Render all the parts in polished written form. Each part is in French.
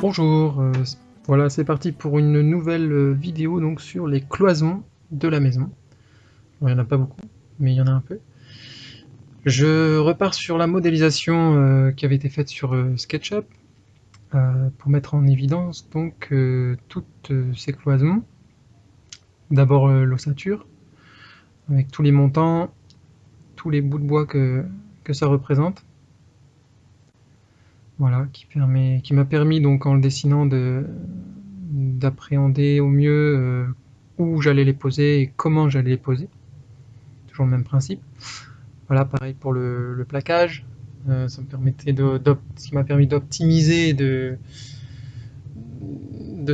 Bonjour, voilà, c'est parti pour une nouvelle vidéo donc sur les cloisons de la maison. Bon, il n'y en a pas beaucoup, mais il y en a un peu. Je repars sur la modélisation qui avait été faite sur SketchUp pour mettre en évidence donc toutes ces cloisons. D'abord l'ossature, avec tous les montants, tous les bouts de bois que ça représente. Voilà, qui m'a permis donc en le dessinant d'appréhender au mieux où j'allais les poser et comment j'allais les poser. Toujours le même principe. Voilà, pareil pour le plaquage. Ça me permettait ce qui m'a permis d'optimiser, de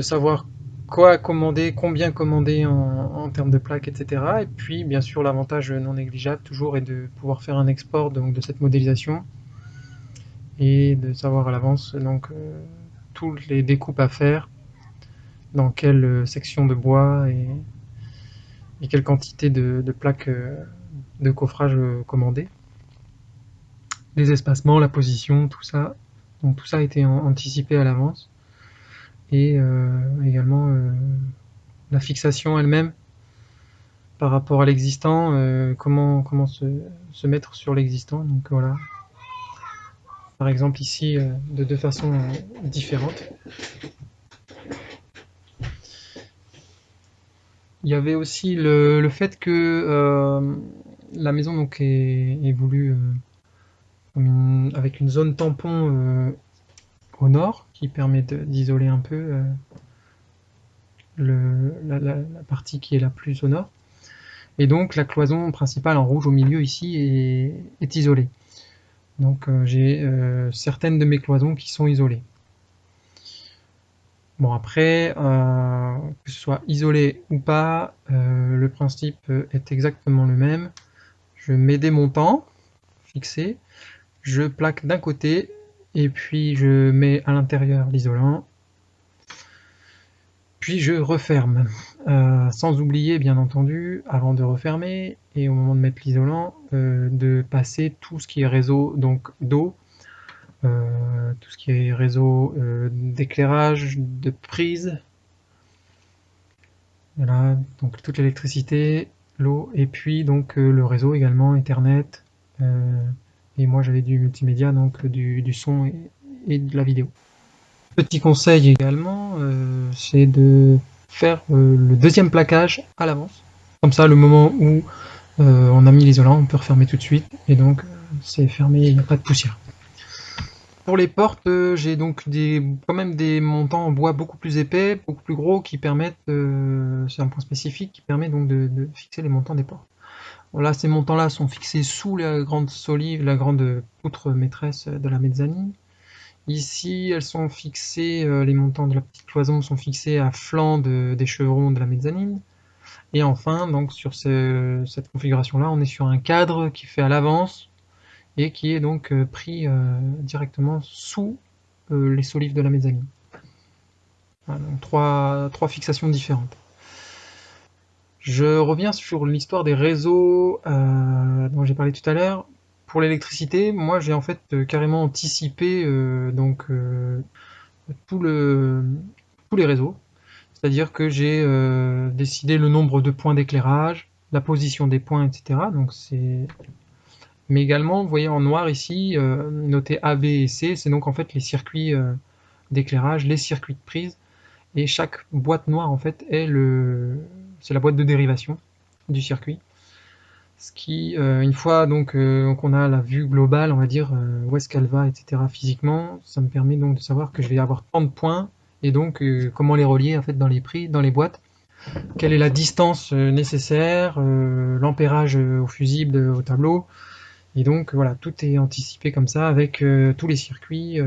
savoir quoi commander, combien commander en termes de plaques, etc. Et puis, bien sûr, l'avantage non négligeable toujours est de pouvoir faire un export donc, de cette modélisation et de savoir à l'avance donc toutes les découpes à faire, dans quelle section de bois et quelle quantité de plaques de coffrage commander. Les espacements, la position, tout ça. Donc tout ça a été anticipé à l'avance. Et également la fixation elle-même par rapport à l'existant, comment se mettre sur l'existant. Donc voilà. Par exemple ici, de deux façons différentes. Il y avait aussi le fait que la maison donc, est voulue avec une zone tampon au nord qui permet d'isoler un peu la partie qui est la plus au nord. Et donc la cloison principale en rouge au milieu ici est isolée. Donc j'ai certaines de mes cloisons qui sont isolées. Bon après, que ce soit isolé ou pas, le principe est exactement le même. Je mets des montants fixés, je plaque d'un côté et puis je mets à l'intérieur l'isolant, puis je referme. Sans oublier bien entendu, avant de refermer et au moment de mettre l'isolant, de passer tout ce qui est réseau donc d'eau, tout ce qui est réseau d'éclairage, de prise, voilà, donc toute l'électricité, l'eau, et puis donc le réseau également, Ethernet, et moi j'avais du multimédia, donc du son et de la vidéo. Petit conseil également, c'est de faire le deuxième plaquage à l'avance. Comme ça, le moment où on a mis l'isolant, on peut refermer tout de suite, et donc c'est fermé, il n'y a pas de poussière. Pour les portes, j'ai donc quand même des montants en bois beaucoup plus épais, beaucoup plus gros, qui permettent, c'est un point spécifique, qui permet donc de fixer les montants des portes. Bon, là, ces montants-là sont fixés sous la grande solive, la grande poutre maîtresse de la mezzanine. Ici, elles sont fixées, les montants de la petite cloison sont fixés à flanc des chevrons de la mezzanine. Et enfin, donc sur cette configuration-là, on est sur un cadre qui fait à l'avance et qui est donc pris directement sous les solives de la mezzanine. Voilà, donc trois fixations différentes. Je reviens sur l'histoire des réseaux dont j'ai parlé tout à l'heure. Pour l'électricité, moi j'ai en fait carrément anticipé tous les réseaux. C'est-à-dire que j'ai décidé le nombre de points d'éclairage, la position des points, etc. Donc mais également, vous voyez en noir ici, noté A, B et C, c'est donc en fait les circuits d'éclairage, les circuits de prise, et chaque boîte noire en fait c'est la boîte de dérivation du circuit. Ce qui, une fois donc qu'on a la vue globale, on va dire où est-ce qu'elle va, etc. physiquement, ça me permet donc de savoir que je vais avoir tant de points et donc comment les relier en fait dans les boîtes. Quelle est la distance nécessaire, l'ampérage au fusible, au tableau. Et donc voilà, tout est anticipé comme ça avec tous les circuits.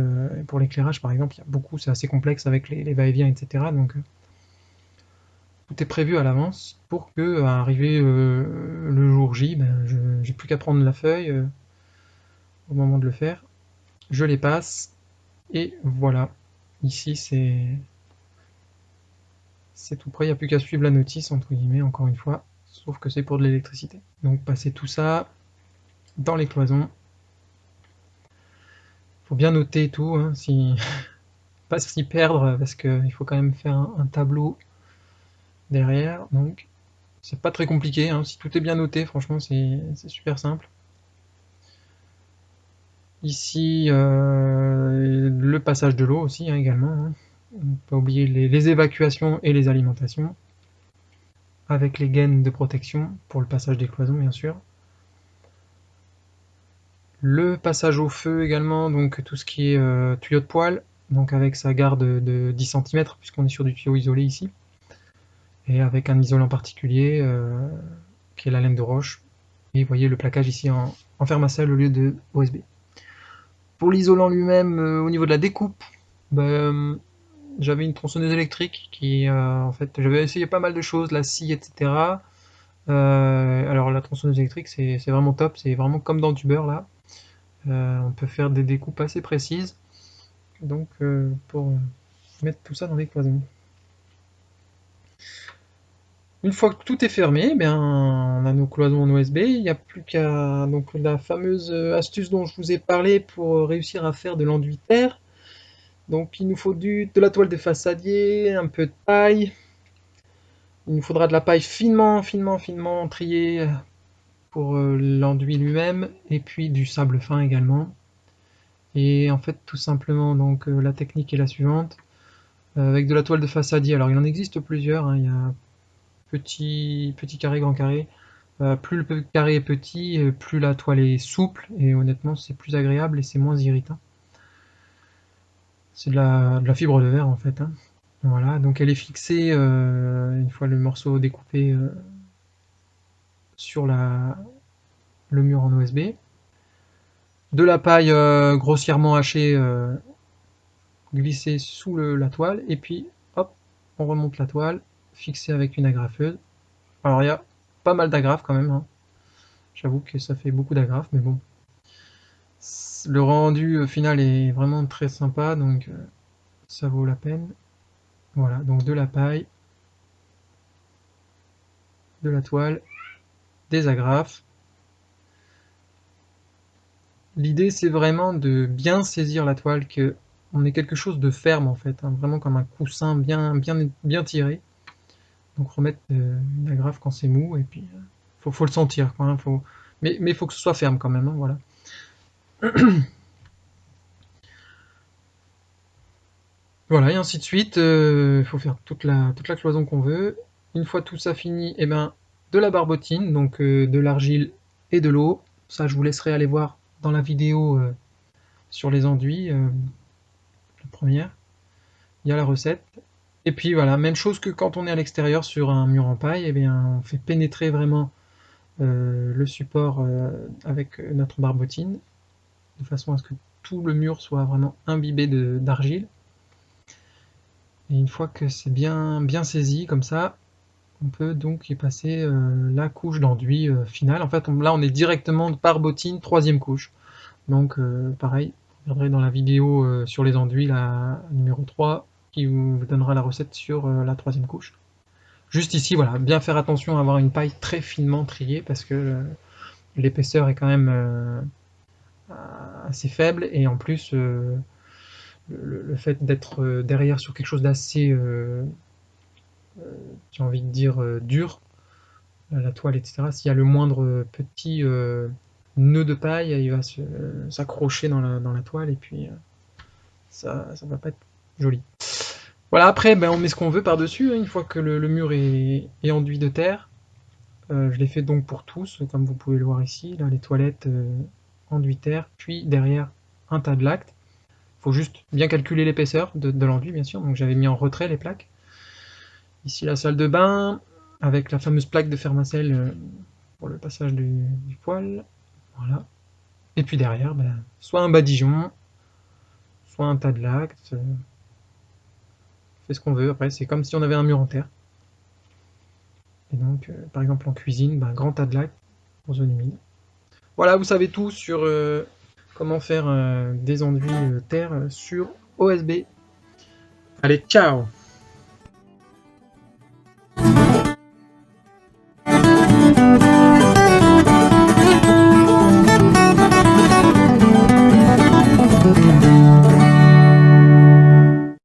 Pour l'éclairage par exemple, il y a beaucoup, c'est assez complexe avec les va-et-vient, etc. Donc tout est prévu à l'avance pour que, arrivé le jour J, ben, j'ai plus qu'à prendre la feuille au moment de le faire. Je les passe et voilà. Ici c'est tout prêt, il n'y a plus qu'à suivre la notice, entre guillemets, encore une fois, sauf que c'est pour de l'électricité. Donc passer tout ça dans les cloisons. Faut bien noter tout, hein, pas s'y perdre, parce qu'il faut quand même faire un tableau derrière, donc c'est pas très compliqué, hein. Si tout est bien noté, franchement, c'est super simple. Ici, le passage de l'eau aussi, hein, également, hein. Pas oublier les évacuations et les alimentations, avec les gaines de protection pour le passage des cloisons, bien sûr. Le passage au feu également, donc tout ce qui est tuyau de poêle, donc avec sa garde de 10 cm, puisqu'on est sur du tuyau isolé ici, et avec un isolant particulier, qui est la laine de roche. Et vous voyez le plaquage ici en fermacelle au lieu de OSB. Pour l'isolant lui-même, au niveau de la découpe, ben, j'avais une tronçonneuse électrique qui, en fait, j'avais essayé pas mal de choses, la scie, etc. Alors la tronçonneuse électrique, c'est vraiment top, c'est vraiment comme dans du beurre là. On peut faire des découpes assez précises, donc pour mettre tout ça dans les cloisons. Une fois que tout est fermé, ben, on a nos cloisons en OSB, il n'y a plus qu'à donc la fameuse astuce dont je vous ai parlé pour réussir à faire de l'enduit terre. Donc il nous faut de la toile de façadier, un peu de paille. Il nous faudra de la paille finement triée pour l'enduit lui-même, et puis du sable fin également. Et en fait, tout simplement, donc la technique est la suivante. Avec de la toile de façadier, alors il en existe plusieurs, hein. Il y a petit carré, grand carré. Plus le carré est petit, plus la toile est souple, et honnêtement c'est plus agréable et c'est moins irritant. C'est de la fibre de verre en fait, hein. Voilà, donc elle est fixée une fois le morceau découpé sur le mur en OSB. De la paille grossièrement hachée glissée sous la toile, et puis hop, on remonte la toile, fixée avec une agrafeuse. Alors il y a pas mal d'agrafes quand même, hein. J'avoue que ça fait beaucoup d'agrafes, mais bon. Le rendu final est vraiment très sympa, donc ça vaut la peine. Voilà, donc de la paille, de la toile, des agrafes. L'idée c'est vraiment de bien saisir la toile, que on ait quelque chose de ferme en fait, hein, vraiment comme un coussin bien tiré. Donc remettre une agrafe quand c'est mou, et puis faut le sentir, quoi, hein, mais faut que ce soit ferme quand même, hein, voilà. Voilà, et ainsi de suite, il faut faire toute la cloison qu'on veut. Une fois tout ça fini, et ben, de la barbotine, donc de l'argile et de l'eau. Ça, je vous laisserai aller voir dans la vidéo sur les enduits, la première. Il y a la recette. Et puis voilà, même chose que quand on est à l'extérieur sur un mur en paille, et bien, on fait pénétrer vraiment le support avec notre barbotine, de façon à ce que tout le mur soit vraiment imbibé d'argile. Et une fois que c'est bien saisi comme ça, on peut donc y passer la couche d'enduit finale. En fait, là on est directement par bottine, troisième couche. Donc pareil, vous regarderez dans la vidéo sur les enduits, la numéro 3, qui vous donnera la recette sur la troisième couche. Juste ici, voilà, bien faire attention à avoir une paille très finement triée, parce que l'épaisseur est quand même assez faible, et en plus le fait d'être derrière sur quelque chose d'assez, j'ai envie de dire, dur, la toile, etc., s'il y a le moindre petit nœud de paille, il va s'accrocher dans la toile, et puis ça va pas être joli. Voilà, après ben, on met ce qu'on veut par-dessus, hein, une fois que le mur est enduit de terre. Je l'ai fait donc pour tous, comme vous pouvez le voir ici, là, les toilettes enduit terre, puis derrière un tas de lactes. Il faut juste bien calculer l'épaisseur de l'enduit, bien sûr, donc j'avais mis en retrait les plaques. Ici la salle de bain, avec la fameuse plaque de fermacelle pour le passage du poêle. Voilà. Et puis derrière, ben, soit un badigeon, soit un tas de lactes. On fait ce qu'on veut. Après, c'est comme si on avait un mur en terre. Et donc, par exemple en cuisine, ben, grand tas de lactes en zone humide. Voilà, vous savez tout sur comment faire des enduits terre sur OSB. Allez, ciao!